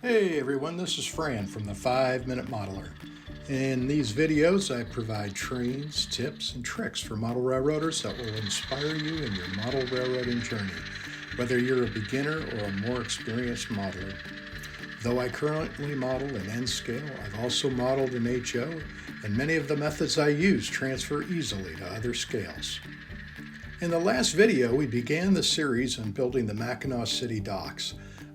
Hey everyone, this is Fran from the 5-Minute Modeler. In these videos, I provide trains, tips, and tricks for model railroaders that will inspire you in your model railroading journey, whether you're a beginner or a more experienced modeler. Though I currently model in N scale, I've also modeled in HO, and many of the methods I use transfer easily to other scales. In the last video, we began the series on building the Mackinaw City Docks.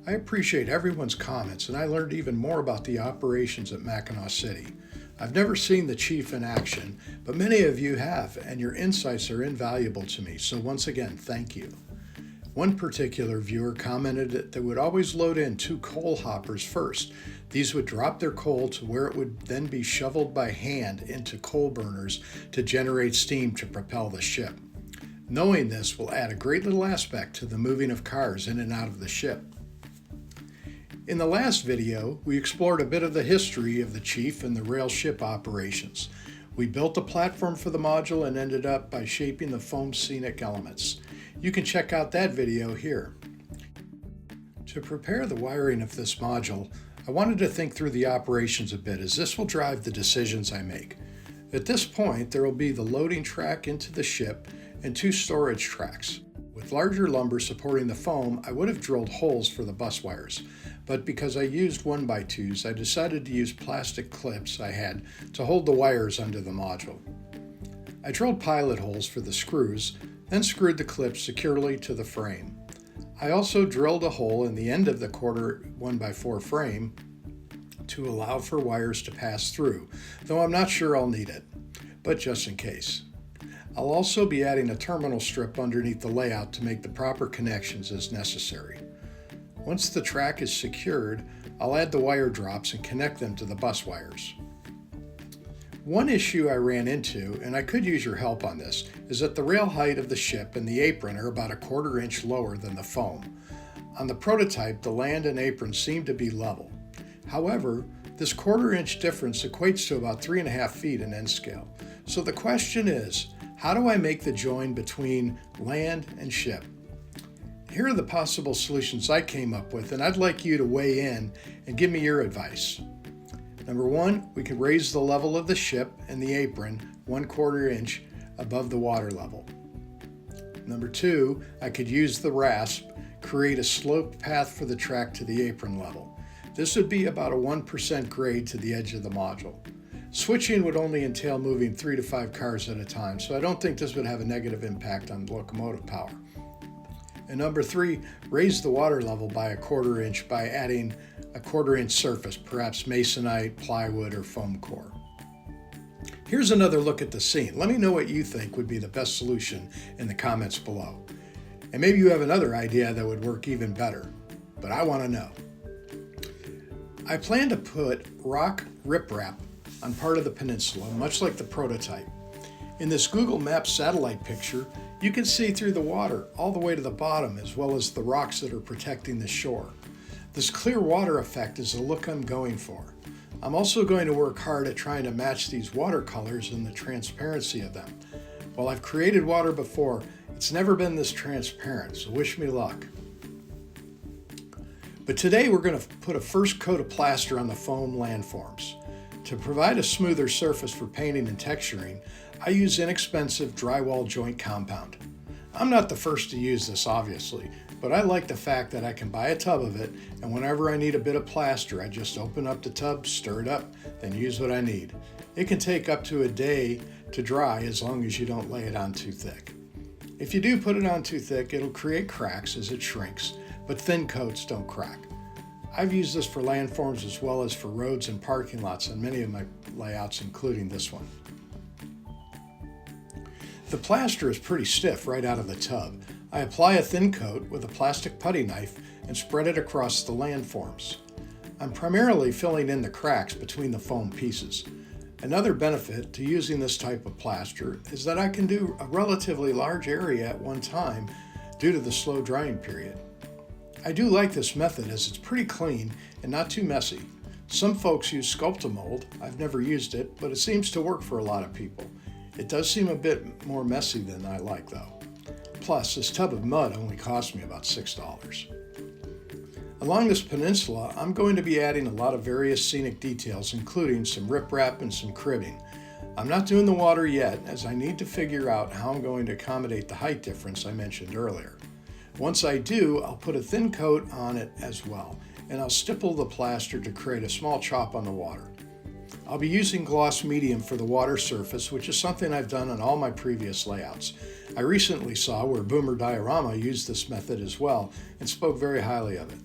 I appreciate everyone's comments, and I learned even more about the operations at Mackinaw City. I've never seen the chief in action, but many of you have, and your insights are invaluable to me, so once again, thank you. One particular viewer commented that they would always load in 2 coal hoppers first. These would drop their coal to where it would then be shoveled by hand into coal burners to generate steam to propel the ship. Knowing this will add a great little aspect to the moving of cars in and out of the ship. In the last video, we explored a bit of the history of the Chief and the rail ship operations. We built a platform for the module and ended up by shaping the foam scenic elements. You can check out that video here. To prepare the wiring of this module, I wanted to think through the operations a bit, as this will drive the decisions I make. At this point, there will be the loading track into the ship and 2 storage tracks. With larger lumber supporting the foam, I would have drilled holes for the bus wires, but because I used 1x2s, I decided to use plastic clips I had to hold the wires under the module. I drilled pilot holes for the screws, then screwed the clips securely to the frame. I also drilled a hole in the end of the quarter 1x4 frame to allow for wires to pass through, though I'm not sure I'll need it, but just in case. I'll also be adding a terminal strip underneath the layout to make the proper connections as necessary. Once the track is secured, I'll add the wire drops and connect them to the bus wires. One issue I ran into, and I could use your help on this, is that the rail height of the ship and the apron are about a 1/4 inch lower than the foam. On the prototype, the land and apron seem to be level. However, this 1/4 inch difference equates to about 3.5 feet in N scale. So the question is, how do I make the join between land and ship? Here are the possible solutions I came up with, and I'd like you to weigh in and give me your advice. Number 1, we could raise the level of the ship and the apron 1/4 inch above the water level. Number 2, I could use the rasp, create a sloped path for the track to the apron level. This would be about a 1% grade to the edge of the module. Switching would only entail moving 3 to 5 cars at a time, so I don't think this would have a negative impact on locomotive power. And number 3, raise the water level by a 1/4 inch by adding a 1/4 inch surface, perhaps masonite, plywood, or foam core. Here's another look at the scene. Let me know what you think would be the best solution in the comments below. And maybe you have another idea that would work even better, but I want to know. I plan to put rock riprap on part of the peninsula, much like the prototype. In this Google Maps satellite picture, you can see through the water all the way to the bottom, as well as the rocks that are protecting the shore. This clear water effect is the look I'm going for. I'm also going to work hard at trying to match these watercolors and the transparency of them. While I've created water before, it's never been this transparent, so wish me luck. But today we're going to put a first coat of plaster on the foam landforms. To provide a smoother surface for painting and texturing, I use inexpensive drywall joint compound. I'm not the first to use this, obviously, but I like the fact that I can buy a tub of it, and whenever I need a bit of plaster, I just open up the tub, stir it up, then use what I need. It can take up to a day to dry as long as you don't lay it on too thick. If you do put it on too thick, it'll create cracks as it shrinks, but thin coats don't crack. I've used this for landforms as well as for roads and parking lots on many of my layouts, including this one. The plaster is pretty stiff right out of the tub. I apply a thin coat with a plastic putty knife and spread it across the landforms. I'm primarily filling in the cracks between the foam pieces. Another benefit to using this type of plaster is that I can do a relatively large area at one time due to the slow drying period. I do like this method as it's pretty clean and not too messy. Some folks use Sculptamold. I've never used it, but it seems to work for a lot of people. It does seem a bit more messy than I like though. Plus, this tub of mud only cost me about $6. A Along this peninsula, I'm going to be adding a lot of various scenic details, including some riprap and some cribbing. I'm not doing the water yet, as I need to figure out how I'm going to accommodate the height difference I mentioned earlier. Once I do, I'll put a thin coat on it as well, and I'll stipple the plaster to create a small chop on the water. I'll be using gloss medium for the water surface, which is something I've done on all my previous layouts. I recently saw where Boomer Diorama used this method as well and spoke very highly of it.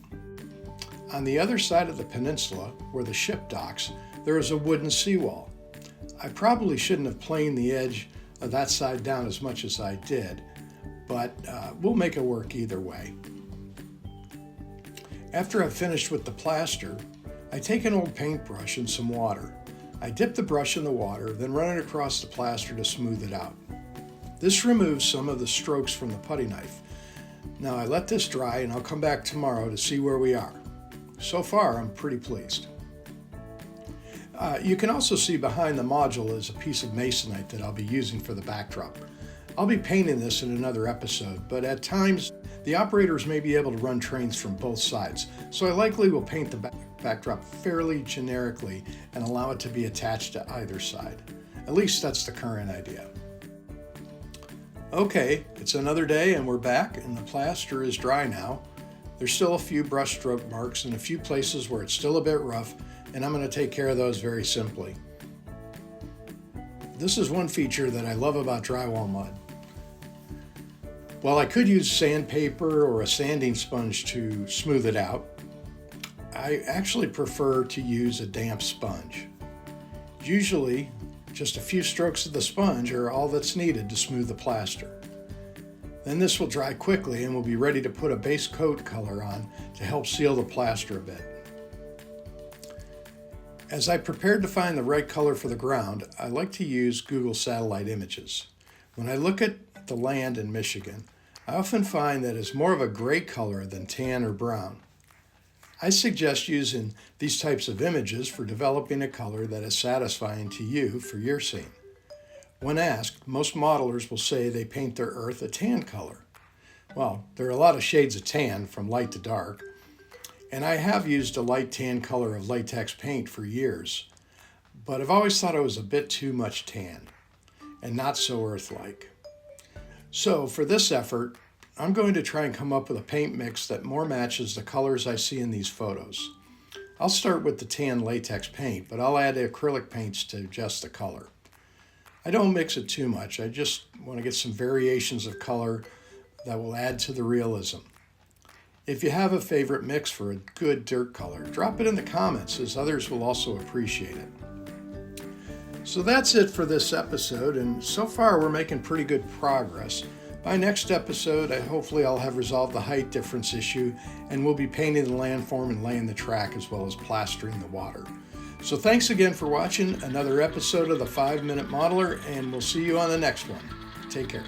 On the other side of the peninsula, where the ship docks, there is a wooden seawall. I probably shouldn't have planed the edge of that side down as much as I did, but we'll make it work either way. After I've finished with the plaster, I take an old paintbrush and some water. I dip the brush in the water, then run it across the plaster to smooth it out. This removes some of the strokes from the putty knife. Now I let this dry and I'll come back tomorrow to see where we are. So far, I'm pretty pleased. You can also see behind the module is a piece of masonite that I'll be using for the backdrop. I'll be painting this in another episode, but at times the operators may be able to run trains from both sides, so I likely will paint the backdrop fairly generically and allow it to be attached to either side. At least that's the current idea. Okay, it's another day and we're back, and the plaster is dry now. There's still a few brush stroke marks and a few places where it's still a bit rough, and I'm going to take care of those very simply. This is one feature that I love about drywall mud. While I could use sandpaper or a sanding sponge to smooth it out, I actually prefer to use a damp sponge. Usually, just a few strokes of the sponge are all that's needed to smooth the plaster. Then this will dry quickly and we'll be ready to put a base coat color on to help seal the plaster a bit. As I prepared to find the right color for the ground, I like to use Google satellite images. When I look at the land in Michigan, I often find that it's more of a gray color than tan or brown. I suggest using these types of images for developing a color that is satisfying to you for your scene. When asked, most modelers will say they paint their earth a tan color. Well, there are a lot of shades of tan from light to dark, and I have used a light tan color of latex paint for years, but I've always thought it was a bit too much tan and not so earth-like. So for this effort, I'm going to try and come up with a paint mix that more matches the colors I see in these photos. I'll start with the tan latex paint, but I'll add acrylic paints to adjust the color. I don't mix it too much. I just want to get some variations of color that will add to the realism. If you have a favorite mix for a good dirt color, drop it in the comments, as others will also appreciate it. So that's it for this episode, and so far we're making pretty good progress. By next episode, hopefully I'll have resolved the height difference issue, and we'll be painting the landform and laying the track as well as plastering the water. So thanks again for watching another episode of the 5 Minute Modeler, and we'll see you on the next one. Take care.